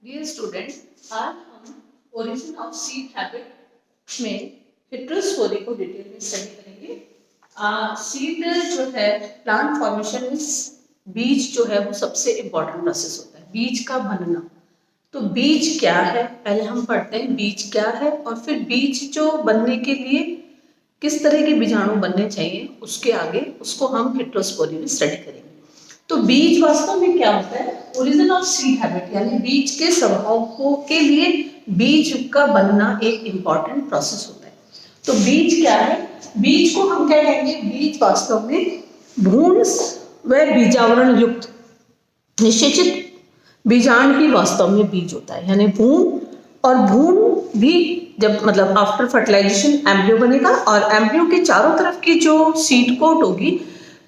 Dear student, आज हम origin of seed habit में हेटेरोस्पोरी को डिटेल में स्टडी करेंगे। सीड जो है प्लांट फॉर्मेशन में बीज जो है वो सबसे इम्पोर्टेंट प्रोसेस होता है, बीज का बनना। तो बीज क्या है पहले हम पढ़ते हैं, बीज क्या है और फिर बीज जो बनने के लिए किस तरह के बीजाणु बनने चाहिए उसके आगे उसको हम हेटेरोस्पोरी में स्टडी करेंगे। तो बीज वास्तव में क्या होता है? ओरिजिन ऑफ सीड हैबिट यानी बीज के स्वभाव को के लिए बीज का बनना एक इंपॉर्टेंट प्रोसेस होता है। तो बीज क्या है? बीज को हम क्या कहेंगे? बीज वास्तव में भ्रूण व बीजावरण युक्त निषेचित बीजांड ही वास्तव में बीज होता है। यानी भ्रूण और भ्रूण भी जब मतलब आफ्टर फर्टिलाइजेशन एम्ब्रियो बनेगा और एम्ब्रियो के चारों तरफ की जो सीड कोट होगी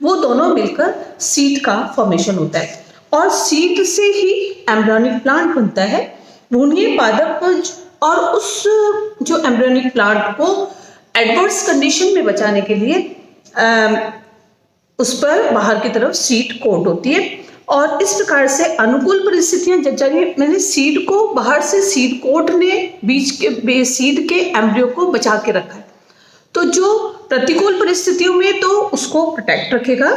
वो दोनों मिलकर सीड का फॉर्मेशन होता है और सीड से ही एम्ब्रियोनिक प्लांट बनता है। भ्रूणीय पादप और उस जो एम्ब्रियोनिक प्लांट को एडवर्स कंडीशन में बचाने के लिए उस पर बाहर की तरफ सीड कोट होती है और इस प्रकार से अनुकूल परिस्थितियां जब जाएंगे मैंने सीड को बाहर से सीड कोट ने बीज के सीड के एम्ब्रियो को बचा के रखा है। तो जो प्रतिकूल परिस्थितियों में तो उसको प्रोटेक्ट रखेगा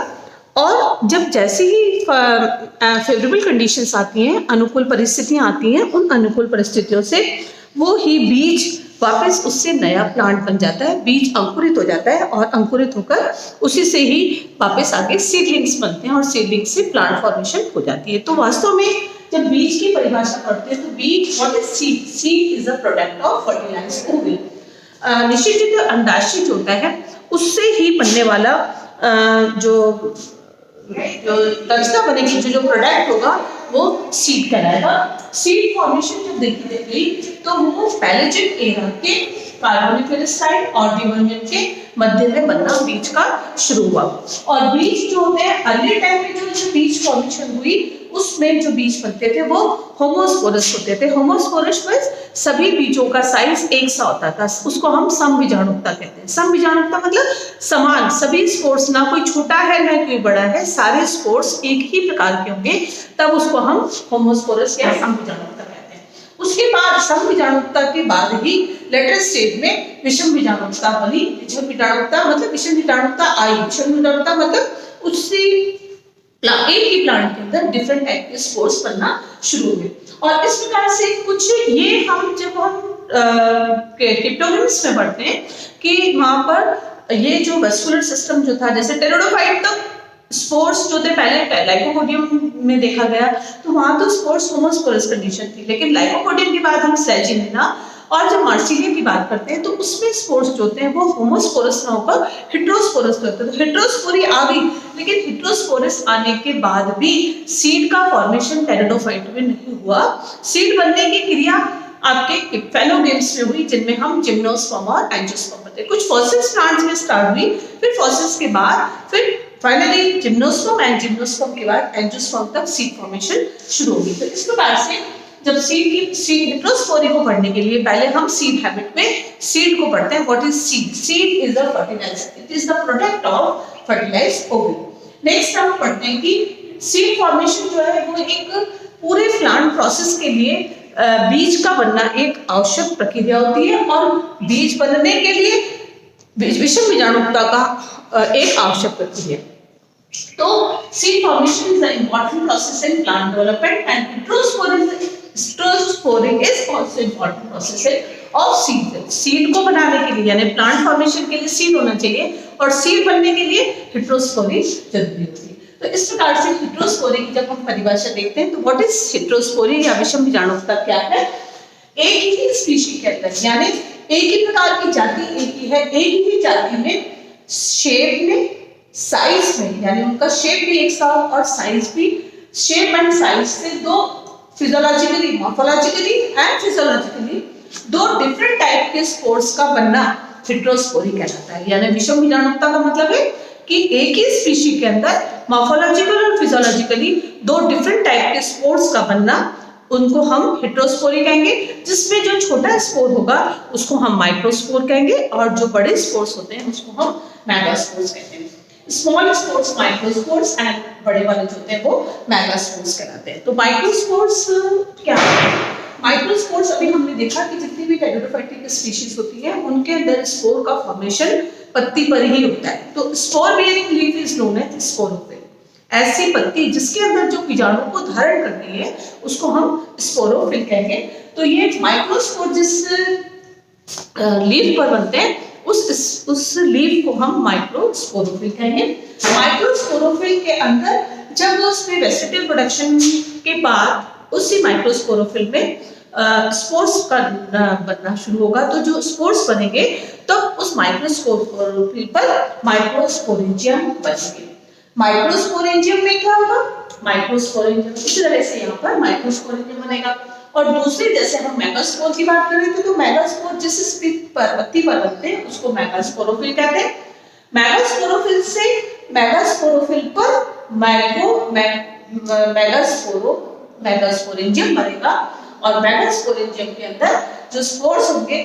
और जब जैसे ही फेवरेबल कंडीशंस आती हैं, अनुकूल परिस्थितियां आती हैं, उन अनुकूल परिस्थितियों से वो ही बीज वापस उससे नया प्लांट बन जाता है, बीज अंकुरित हो जाता है और अंकुरित होकर उसी से ही वापस आगे सीडलिंग्स बनते हैं और सीडलिंग से प्लांट फॉर्मेशन हो जाती है। तो वास्तव में जब बीज की परिभाषा पढ़ते हैं तो बीज what is seed? Seed is a product of fertilised ovary. निषेचित अंडाशय जो होता है उससे ही बनने वाला जो रचना बनेगी, जो प्रोडक्ट होगा वो सीड कहलाएगा। सीड फॉर्मेशन जब देखी गई तो वो पैलेजिक एरा के कार्बोनिफेरस साइड और डिवोनियम के मध्य में बनना बीज का शुरू हुआ। और बीज जो होते हैं अर्ली टाइम में जो बीज फॉर्मेशन हुई उसमें जो बीज बनते थे वो होमोस्पोरस होते थे। होमोस्पोरस में सभी बीजों का साइज एक सा होता था, उसको हम समबीजाणुकता कहते हैं। समबीजाणुकता मतलब समान, सभी स्पोर्स, ना कोई छोटा है ना कोई बड़ा है, सारे स्पोर्स एक ही प्रकार के होंगे, तब उसको हम होमोस्पोरस या समबीजाणुकता कहते हैं। उसके बाद समबीजाणुकता के बाद ही लेटर स्टेज में विषम बीजाणुकता बनी। विषम बीजाणुकता मतलब विषम बीजाणुकता आई, विषम बीजाणुकता मतलब उसी एक ही प्लांट के अंदर डिफरेंट टाइप के स्पोर्स बनना शुरू हुए। और इस प्रकार से कुछ ये हम जब हम क्रिप्टोगेम्स में पढ़ते हैं कि वहां पर ये जो वेस्कुलर सिस्टम जो था, जैसे टेरोडोफाइट तक स्पोर्स जो थे पहले लाइकोपोडियम में देखा गया तो वहां तो स्पोर्स होमोस्पोरस कंडीशन थी, लेकिन लाइकोपोडियम के बाद हम सेजिनेना और जब मार्सिलिया की बात करते हैं तो उसमें स्पोर्स जो होते हैं वो होमोस्पोरस ना होकर हेटेरोस्पोरस होते हैं। तो हेटेरोस्पोरी आ गई, लेकिन हेटेरोस्पोरस आने के बाद भी सीड का फॉर्मेशन टेरिडोफाइट में नहीं हुआ। सीड बनने की क्रिया आपके फेलोगेम्स में हुई, जिनमें हम जिम्नोस्पर्म और एंजियोस्पर्म पढ़ते हैं। कुछ फॉसिल्स प्लांट्स में स्टार्ट हुई, फिर फॉसिल्स के बाद फिर फाइनली जिम्नोस्पर्म एंड जिम्नोस्पर्म के बाद एंजियोस्पर्म तक सीड फॉर्मेशन शुरू होगी। तो इस प्रकार से जब सीड हेटेरोस्पोरी को पढ़ने के लिए पहले हम सीड हैबिट में सीड को पढ़ते हैं। What is seed? Seed is the fertiliser, it is the product of fertilised ovary. Next हम पढ़ते हैं कि सीड फॉर्मेशन जो है वो एक पूरे प्लांट प्रोसेस के लिए बीज का बनना एक आवश्यक प्रक्रिया होती है और बीज बनने के लिए विषम बीजाणुकता का एक आवश्यक प्रक्रिया। तो seed formation is an important process in plant development and heterosporing is also important process of seed. Seed को बनाने के लिए यानी प्लांट फॉर्मेशन के लिए सीड होना चाहिए और सीड बनने के लिए हेटेरोस्पोरी जरूरी होती है। तो इस प्रकार से हेटेरोस्पोरी की जब हम परिभाषा देखते हैं तो व्हाट इज हेटेरोस्पोरी या विषम बीजाणुकता क्या है? एक ही स्पीशीज के अंदर यानी एक ही प्रकार की जाति एक ही है, एक ही जाति में शेप में साइज में यानी उनका शेप भी एक सा और साइज भी, शेप एंड साइज से दो फिजियोलॉजिकली, मॉर्फोलॉजिकली एंड फिजियोलॉजिकली दो डिफरेंट टाइप के स्पोर्स का बनना हेटेरोस्पोरी कहलाता है। यानी विषम बीजाणुकता का मतलब है कि एक ही स्पीशीज के अंदर मॉर्फोलॉजिकल और फिजियोलॉजिकली दो डिफरेंट टाइप के स्पोर्स का बनना, उनको हम हेटेरोस्पोरी कहेंगे। जिसमें जो छोटा स्पोर होगा उसको हम माइक्रोस्पोर कहेंगे और जो बड़े स्पोर्स होते हैं उसको हम मेगास्पोर्स कहते हैं। स्मॉल स्पोर्स माइक्रोस्पोर्स एंड बड़े वाले जो होते हैं वो मेगास्पोर्स कहलाते हैं। तो माइक्रोस्पोर्स क्या है? हमने देखा कि जितनी भी टेरिडोफाइटिक स्पीशीज होती है उनके अंदर स्पोर का फॉर्मेशन पत्ती पर ही होता है। तो spore bearing leaf is known as sporophyll. ऐसी पत्ती जिसके अंदर जो बीजाणु को धारण करती है उसको हम स्पोरोफिल कहेंगे। तो ये माइक्रोस्पोर जिस लीफ पर बनते हैं उस लीफ को हम माइक्रोस्पोरोफिल कहेंगे। माइक्रोस्पोरोफिल के अंदर जब वो उसमें वेजिटेटिव प्रोडक्शन के बाद उसी माइक्रोस्पोरोफिल में स्पोर्स का बनना शुरू होगा। तो जो स्पोर्स बनेंगे तो उस माइक्रोस्पोरोफिल पर माइक्रोस्पोरेंजियम बनेंगे। माइक्रोस्पोरेंजियम में क्या होगा? माइक्रोस्पोरेंजियम इसी तरह से यहाँ पर माइक्रोस्पोरेंजियम बनेगा। और दूसरी जैसे हम मेगास्पोर की बात कर रहे थे तो मेगास्पोर जिस पत्ती पर बनते हैं उसको मेगास्पोरोफिल कहते हैं। मेगास्पोरोफिल से मेगास्पोरोफिल पर मेगास्पोरेंजियम बनेगा और मेगास्पोरेंजियम के अंदर जो स्पोर्स होंगे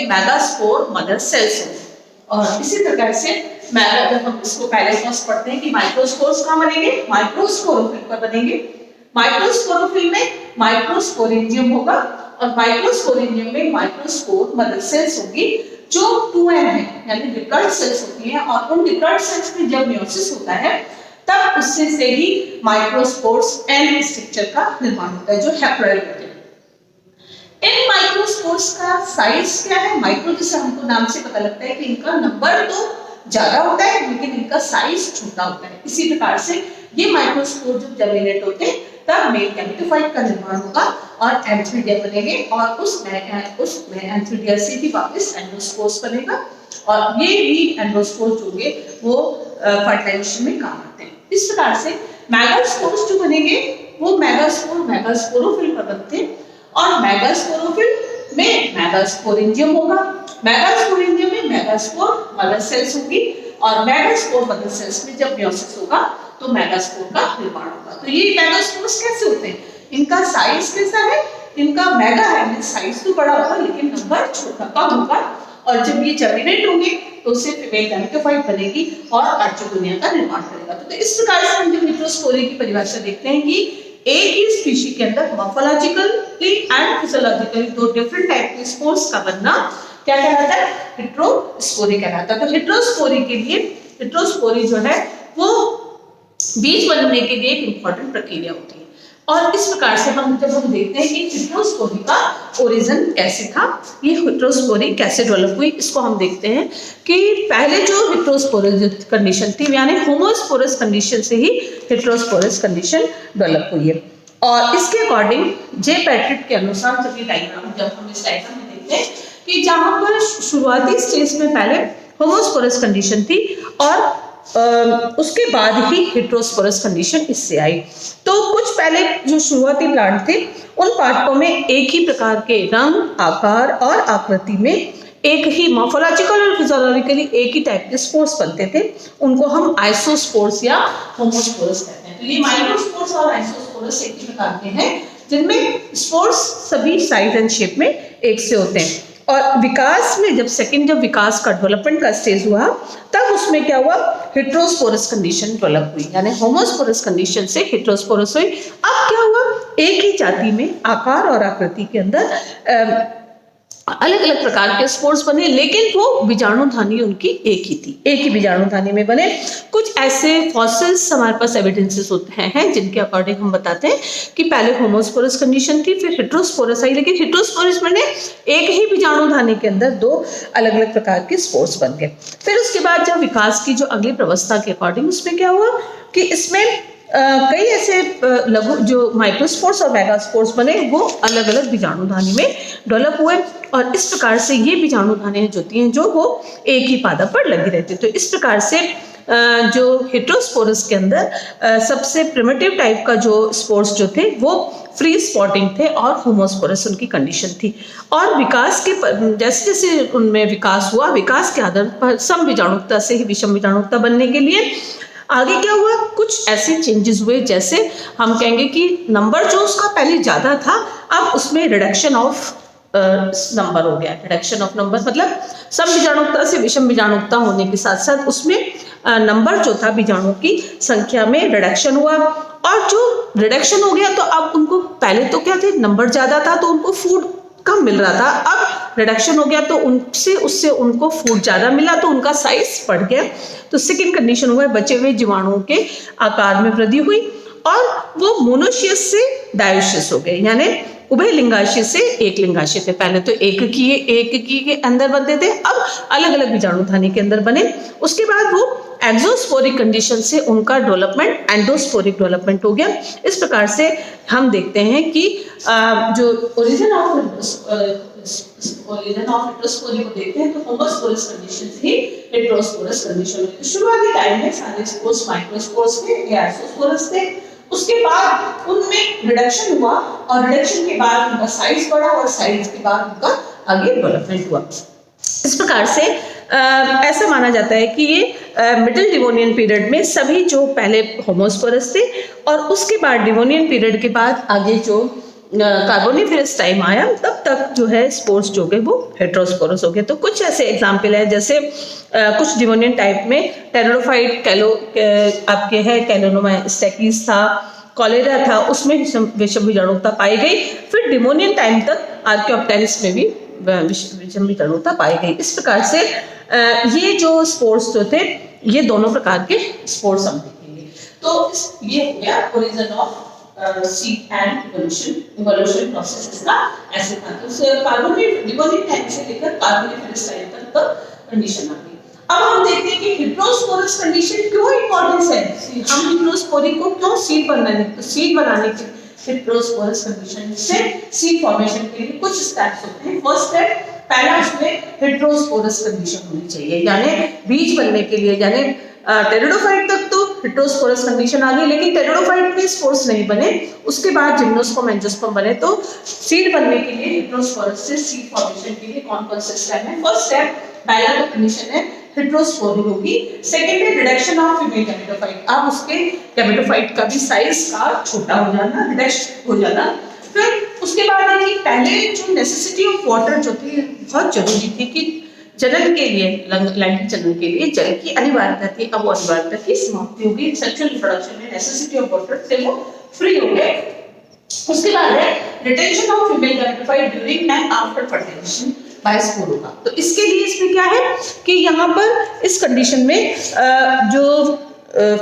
मेगास्पोर मदर सेल्स होंगे। और इसी प्रकार से जब हम इसको पहले फर्स्ट पढ़ते हैं कि माइक्रोस्पोर्स कहाँ बनेंगे? माइक्रोस्पोरोफिल पर बनेंगे। माइक्रोस्पोरोफिल में माइक्रोस्पोरेंजियम होगा और माइक्रोस्पोरेंजियम में माइक्रोस्पोर मदर सेल्स होगी जो 2n है यानी डिप्लॉइड सेल्स होती हैं। और उन डिप्लॉइड सेल्स में जब मेयोसिस होता है तब उससे से ही माइक्रोस्पोर्स n स्ट्रक्चर का निर्माण होता है जो हैप्लॉइड होते हैं। इन माइक्रोस्पोर्स का साइज क्या है? माइक्रो जिसे हमको नाम से पता लगता है कि इनका नंबर तो ज्यादा होता है लेकिन इनका साइज छोटा होता है। इसी प्रकार से ये माइक्रोस्पोर जब जर्मिनेट होते हैं तब मेल गैमेटोफाइट का निर्माण होगा और एंथीडिया बनेंगे और उसमें एंथीडिया से भी वापस एंडोस्पोर्स बनेगा और ये भी एंडोस्पोर्स जो होंगे वो फर्टिलाइजेशन में काम आते हैं। इस प्रकार से मेगास्पोर्स जो बनेंगे वो मेगास्पोरोफिल पर बनते हैं और मेगास्पोरोफिल में मेगास्पोरेंजियम होगा। मेगास्पोरेंजियम में मेगास्पोर मदर सेल्स होंगी और मेगास्पोर मदर सेल्स में जब मेयोसिस होगा तो मेगास्पोर का निर्माण होगा। तो ये मेगास्पोर्स कैसे होते हैं? इनका साइज कैसा है? इनका मेगा है, साइज तो बड़ा होगा लेकिन नंबर छोटा कम होगा और जब ये जर्मिनेट होंगे तो उससे फीमेल गैमेटोफाइट बनेगी और अर्चिगोनिया का निर्माण करेगा। तो इस प्रकार से हम जब हेटेरोस्पोरी की परिभाषा देखते हैं कि एक ही स्पीशी के अंदर मॉर्फोलॉजिकली एंड फिजियोलॉजिकली दो डिफरेंट टाइप के स्पोर्स का बनना क्या कहलाता है? हेटेरोस्पोरी कहलाता है। तो हेटेरोस्पोरी के लिए हेटेरोस्पोरी जो है वो बीज बनने के लिए एक इंपॉर्टेंट प्रक्रिया होती है। और इस प्रकार से जब हम देखते हैं कि हेटेरोस्पोरी का ओरिजिन कैसे था, ये हेटेरोस्पोरी कैसे डेवलप हुई, इसको हम देखते हैं कि पहले जो हेटेरोस्पोरस कंडीशन थी यानी होमोस्पोरस कंडीशन से ही हेटेरोस्पोरस कंडीशन डेवलप हुई है। और इसके अकॉर्डिंग जे पैट्रिक के अनुसार जब हम इस डायग्राम में देखते हैं कि जहां पर शुरुआती स्टेज में पहले होमोस्पोरस कंडीशन थी और उसके बाद ही हेटेरोस्पोरस कंडीशन इससे आई। तो कुछ पहले जो शुरुआती प्लांट थे उन पार्टों में एक ही प्रकार के रंग, आकार और आकृति में एक ही मॉर्फोलॉजिकल और फिजियोलॉजिकली एक ही टाइप के स्पोर्स बनते थे। उनको हम आइसोस्पोर्स या होमोस्पोरस कहते हैं। तो ये माइक्रोस्पोर्स और आइसोस्पोरस एक ही प्रकार के हैं जिनमें स्पोर्स सभी साइज एंड शेप में एक से होते हैं। और विकास में जब विकास का डेवलपमेंट का स्टेज हुआ तब उसमें क्या हुआ? हेटेरोस्पोरस कंडीशन डेवलप हुई यानी होमोस्पोरस कंडीशन से हेटेरोस्पोरस हुई। अब क्या हुआ? एक ही जाति में आकार और आकृति के अंदर अलग अलग प्रकार के स्पोर्स बने लेकिन वो बीजाणुधानी उनकी एक ही थी, एक ही बीजाणुधानी में बने। कुछ ऐसे फॉसिल्स हमारे पास एविडेंसेस होते हैं जिनके अकॉर्डिंग हम बताते हैं कि पहले होमोस्पोरस कंडीशन थी फिर हेटेरोस्पोरस आई, लेकिन हेटेरोस्पोरस में एक ही बीजाणुधानी के अंदर दो अलग अलग प्रकार के स्पोर्स बन गए। फिर उसके बाद जब विकास की जो अगली व्यवस्था के अकॉर्डिंग उसमें क्या हुआ कि इसमें कई ऐसे लघु जो माइक्रोस्पोर्स और मेगास्पोर्स बने वो अलग अलग बीजाणुधानी में डेवलप हुए और इस प्रकार से ये बीजाणुधानियां जो होती हैं जो वो एक ही पादप पर लगी रहती है। तो इस प्रकार से जो हेटेरोस्पोरस के अंदर सबसे प्रिमिटिव टाइप का जो स्पोर्स जो थे वो फ्री स्पॉटिंग थे और होमोस्पोरस उनकी कंडीशन थी। और विकास के जैसे जैसे उनमें विकास हुआ, विकास के आधार पर सम बीजाणुकता से ही विषम बीजाणुकता बनने के लिए आगे क्या हुआ? कुछ ऐसे चेंजेस हुए जैसे हम कहेंगे कि नंबर जो उसका पहले ज्यादा था अब उसमें रिडक्शन ऑफ नंबर हो गया। रिडक्शन ऑफ नंबर मतलब सम बीजाणुकता से विषम बीजाणुकता होने के साथ साथ उसमें नंबर जो था बीजाणुओं की संख्या में रिडक्शन हुआ। और जो रिडक्शन हो गया तो अब उनको पहले तो क्या थे नंबर ज्यादा था तो उनको फूड कम मिल रहा था, अब रिडक्शन हो गया तो उससे उनको फूड ज़्यादा मिला तो उनका साइज बढ़ गया। तो सेकेंड कंडीशन हुआ बचे हुए जीवाणुओं के आकार में वृद्धि हुई और वो मोनोशियस से डायोशियस हो गए, यानी उभय लिंगाशय से एक लिंगाशय थे। पहले तो एक की के अंदर बनते थे, अब अलग अलग बीजाणु थानी के अंदर बने। उसके बाद वो एक्सोस्पोरिक कंडीशन से उनका डेवलपमेंट एंडोस्पोरिक डेवलपमेंट हो गया। इस प्रकार से हम देखते हैं कि जो ओरिजिन ऑफ हेटेरोस्पोरी को देखते हैं तो होमोस्पोरस कंडीशन से ही हेटेरोस्पोरस कंडीशन हुई। तो शुरुआती टाइम में सारे स्पोर्स माइक्रोस्पोर्स थे, ये एक्सोस्पोरस थे। उसके बाद उनमें रिडक्शन हुआ और रिडक्शन के बाद उनका साइज बढ़ा और साइज के बाद उनका आगे डेवलपमेंट हुआ। इस प्रकार से ऐसा माना जाता है कि ये मिडिल डिवोनियन पीरियड में सभी जो पहले होमोस्पोरस थे और उसके बाद डिवोनियन पीरियड के बाद आगे जो कार्बोनिफेरस टाइम आया तब तक जो है स्पोर्स जो गए वो हेटेरोस्पोरस हो गए। तो कुछ ऐसे एग्जाम्पल है, जैसे कुछ डिवोनियन टाइप में टेरोडोफाइट आपके है कैलोनोमा स्टेकिस था, कॉलेरा था, उसमें विषम बीजाणुता पाई गई। फिर डिवोनियन टाइम तक आर्कियोप्टेरिस में भी विषम बीजाणुता पाई गई। इस प्रकार से ये जो स्पोर्स जो थे ये दोनों प्रकार के स्पोर्स हम देखेंगे। तो ये हो गया origin of seed and evolution process का ऐसे था। तो कार्बोनिफेरस टाइम से लेकर कार्बोनिफेरस टाइम तक का कंडीशन आ गई। अब हम देखते हैं कि हेटेरोस्पोरस कंडीशन क्यों इंपॉर्टेंट है। हम हेटेरोस्पोरी को क्यों सीड बनाने के हेटेरोस्पोरस कंडीशन से सीड फॉर्मेशन के लिए कुछ स्टेप्स होते हैं। फर्स्ट स्टेप, पहला उसमें हेटेरोस्पोरस कंडीशन होनी चाहिए, यानी बीज बनने के लिए, यानी टेरिडोफाइट तक तो हेटेरोस्पोरस कंडीशन आ गई, लेकिन टेरिडोफाइट में स्पोर्स नहीं बने। उसके बाद जिम्नोस्पर्म एंजियोस्पर्म बने। तो सीड बनने के लिए हेटेरोस्पोरस से सीड फॉर्मेशन के लिए कौन कौन से स्टेप है। फर्स्ट स्टेप, पहला तो कंडीशन है हेटेरोस्पोरी होगी। सेकेंड है रिडक्शन ऑफ फीमेल गैमेटोफाइट, अब उसके गैमेटोफाइट का भी साइज का छोटा हो जाना, रिडक्शन हो जाना। फिर उसके बाद है कि पहले जो नेसेसिटी ऑफ वाटर जो थी बहुत जरूरी थी कि जनन के लिए, लैंगिक जनन के लिए जल की अनिवार्यता थी, अब वो अनिवार्यता की समाप्ति होगी। सेक्सुअल रिप्रोडक्शन में नेसेसिटी ऑफ वाटर से वो फ्री हो गए। उसके बाद है retention of female gametophyte during and after fertilisation by स्पोरोगा। तो इसके लिए इसमें क्या है कि यहाँ पर इस कंडीशन में जो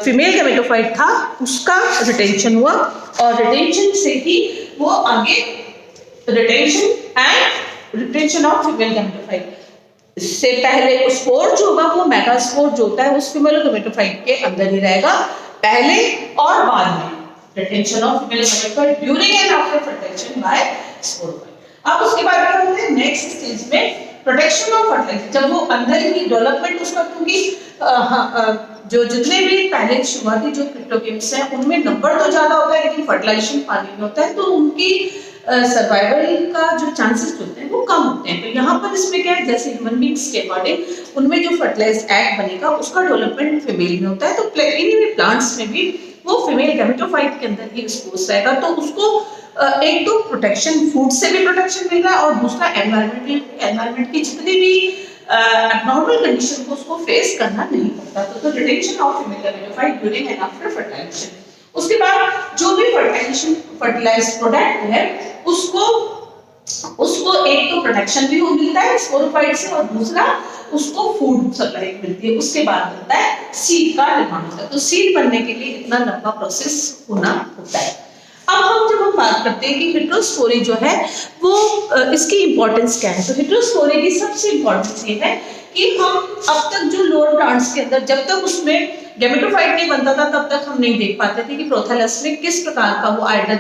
फीमेल गैमेटोफाइट था उसका रिटेंशन हुआ और रिटेंशन से ही वो आगे रिटेंशन ऑफ फीमेल गैमेटोफाइट से पहले स्पोर जो होगा वो मेगास्पोर जो होता है उस फीमेल गैमेटोफाइट के अंदर ही रहेगा, पहले और बाद में retention of female gametophyte during and after fertilisation by sporophyte. अब उसके बाद क्या होता है नेक्स्ट स्टेज में प्रोटेक्शन ऑफ फर्टिलाइजेशन, जब वो अंदर ही डेवलपमेंट उसका, क्योंकि जो जितने भी पहले शुरुआती जो क्रिप्टोगेम्स हैं उनमें नंबर तो ज्यादा होता है लेकिन फर्टिलाइजेशन पानी में होता है, तो उनकी सर्वाइवल का जो चांसेस होते हैं वो कम होते हैं। तो यहाँ पर इसमें क्या है, जैसे ह्यूमन बींग्स के अकॉर्डिंग उनमें जो फर्टिलाइज्ड एग बनेगा उसका डेवलपमेंट फीमेल में होता है, तो प्लांट्स में भी वो फीमेल गैमेटोफाइट के अंदर ही एक्सपोज रहेगा। तो उसको एक तो प्रोटेक्शन, फूड से भी प्रोटेक्शन मिल रहा है और दूसरा एनवायरनमेंट की जितनी भी एब्नॉर्मल कंडीशन को उसको फेस करना नहीं पड़ता। तो retention of female gametophyte during and after fertilisation. उसके बाद जो भी फर्टिलाइज्ड प्रोडक्ट है उसको एक तो प्रोटेक्शन भी मिलता है स्पोरोफाइट से और दूसरा उसको फूड सप्लाई मिलती है। उसके बाद बनता है सीड का निर्माण होता है। तो सीड बनने के लिए इतना लंबा प्रोसेस होना होता है। अब जब हम बात करते हैं कि हेटेरोस्पोरी जो है वो इसकी इंपॉर्टेंस क्या है, तो हेटेरोस्पोरी की सबसे इंपॉर्टेंस ये है कि हम अब तक जो लोअर प्लांट्स के अंदर जब तक उसमें गैमेटोफाइट नहीं बनता था तब तक हम नहीं देख पाते थे कि प्रोथैलस में किस प्रकार का वो आइडल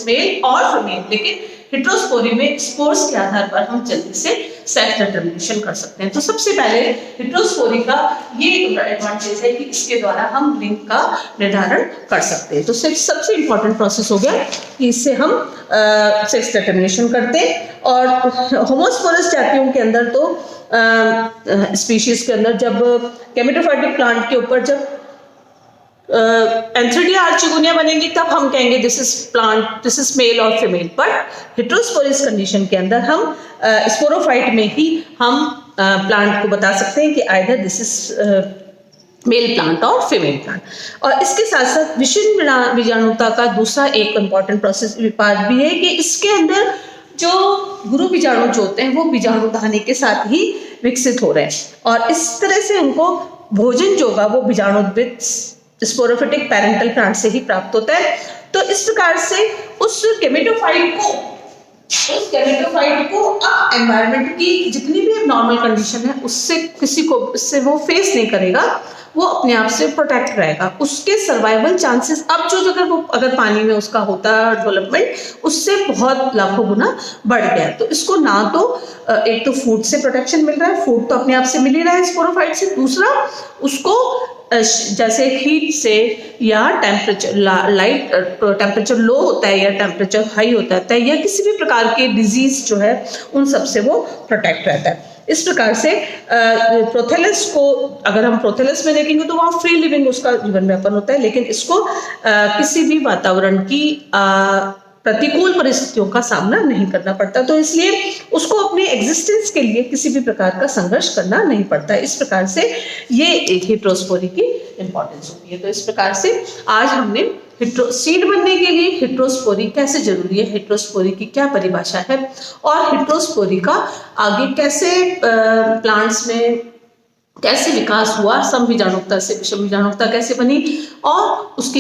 मेल और फीमेल, लेकिन हेटेरोस्पोरी में स्पोर्स के आधार पर हम जल्दी से सेल्फ डिटरमिनेशन कर सकते हैं। तो सबसे पहले हेटेरोस्पोरी का ये एडवांटेज है कि इसके द्वारा हम लिंग का निर्धारण कर सकते हैं। तो सबसे इंपॉर्टेंट प्रोसेस हो गया कि इससे हम सेक्स डिटरमिनेशन करते हैं। और होमोस्पोरस जातियों के अंदर तो स्पीशीज के अंदर जब गैमेटोफाइटिक प्लांट के ऊपर जब एंथ्रिडिया आर्चिगोनिया बनेंगी तब हम कहेंगे दिस इज मेल और फीमेल। बट हेटेरोस्पोरस कंडीशन के अंदर हम स्पोरोफाइट में ही हम प्लांट को बता सकते हैं कि either this is male plant और फीमेल प्लांट। और इसके साथ साथ विषम बीजाणुता का दूसरा एक इम्पॉर्टेंट प्रोसेस पार्ट भी है कि इसके अंदर जो गुरु बीजाणु जो होते हैं वो बीजाणु दाने के साथ ही विकसित हो रहे हैं और इस तरह से उनको भोजन जो होगा वो बीजाणुद्भिद स्पोरोफिटिक पैरेंटल प्लांट से ही प्राप्त होता है। तो इस प्रकार से उस गेमेटोफाइट को अब एनवायरनमेंट की जितनी भी नॉर्मल कंडीशन है उससे वो फेस नहीं करेगा, वो अपने आप से प्रोटेक्ट रहेगा। उसके सर्वाइवल चांसेस अब अगर पानी में उसका होता है डेवलपमेंट उससे बहुत लाखों गुना बढ़ गया। तो इसको ना तो एक तो फूड से प्रोटेक्शन मिल रहा है, फूड तो अपने आप से मिल ही रहा है स्पोरोफाइट से, दूसरा उसको जैसे हीट से या टेम्परेचर लो होता है या टेम्परेचर हाई होता है या किसी भी प्रकार के डिजीज जो है उन सब से वो प्रोटेक्ट रहता है। इस प्रकार से प्रोथेलस को अगर हम प्रोथेलस में देखेंगे तो वहाँ फ्री लिविंग उसका जीवन व्यापन होता है, लेकिन इसको किसी भी वातावरण की प्रतिकूल परिस्थितियों का सामना नहीं करना पड़ता, तो इसलिए उसको अपने एग्जिस्टेंस के लिए किसी भी प्रकार का संघर्ष करना नहीं पड़ता। इस प्रकार से ये एक हेटेरोस्पोरी की इंपॉर्टेंस होती है। तो इस प्रकार से आज हमने सीड बनने के लिए हेटेरोस्पोरी कैसे जरूरी है, हेटेरोस्पोरी की क्या परिभाषा है और हेटेरोस्पोरी का आगे कैसे प्लांट्स में कैसे विकास हुआ, समबीजाणुकता से विषमबीजाणुकता कैसे बनी और उसकी